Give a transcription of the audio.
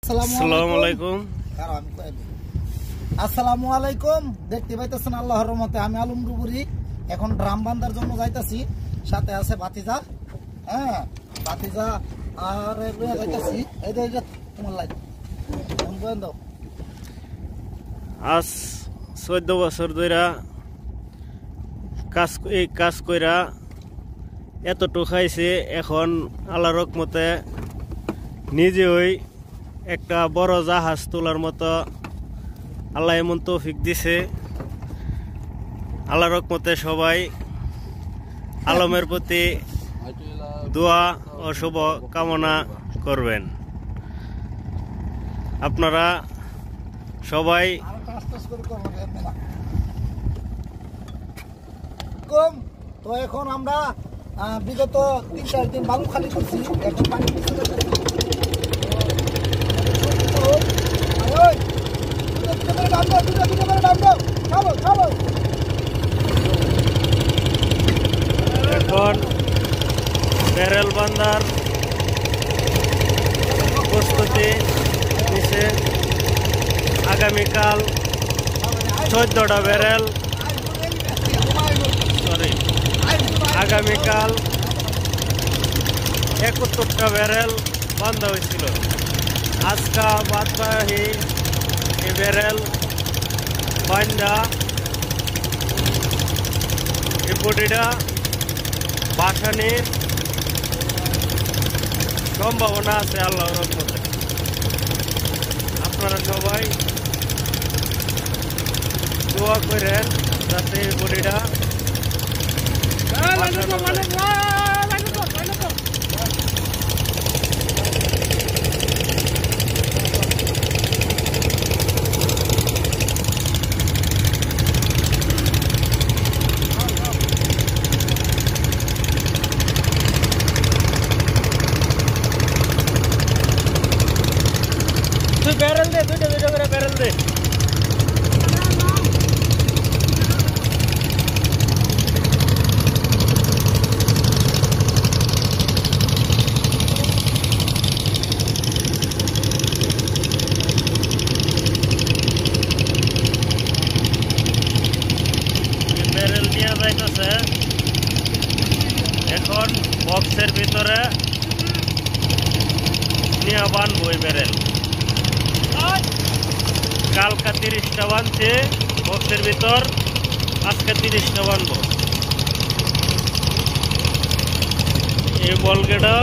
আসসালামু আলাইকুম। আসসালামু আলাইকুম। দেখতে পাইতেছেন আল্লাহর রহমতে আমি আলম রুবুরি এখন ড্রাম বান্ধার জন্য যাইতাছি। সাথে আছে ভাতিজা, হ্যাঁ ভাতিজা আর যাইতাছি। এই যে তোমার লাইট বন্ধ। আজ 14 বছর ধরে কাজ কইরা এতটুকু খাইছে। এখন আল্লাহর রহমতে নিজেই একটা বড় জাহাজ তোলার মতো আল্লাহ এমন তৌফিক দিছে। আল্লাহর রহমতে সবাই আলমের প্রতি দোয়া ও শুভ কামনা করবেন। আপনারা সবাই তো এখন আমরা বিগত 3-4 দিন বালু খালি করছি। এখন পানি এখন ব্যারেল বান্ধার প্রস্তুতি নিছে। আগামীকাল 14টা ব্যারেল, আগামীকাল 71টা ব্যারেল বান্ধা হয়েছিল। আজকা বাদবাহী এই ব্যারেল বান্ধা এই বডিটা বাসানির সম্ভাবনা আছে আল্লাহর রহমতে। আপনারা সবাই দোয়া করেন যাতে এই বডিটা ব্যারেল দে, দুইটা করে ব্যারেল দে। ব্যারেল নিয়ে যাইতেছে এখন বক্সের ভিতরে নিয়ে বানবো এই ব্যারেল। কালকা 30টা বানছে বক্সের ভিতর, আজকে 30টা বানবো। এই বলগেটা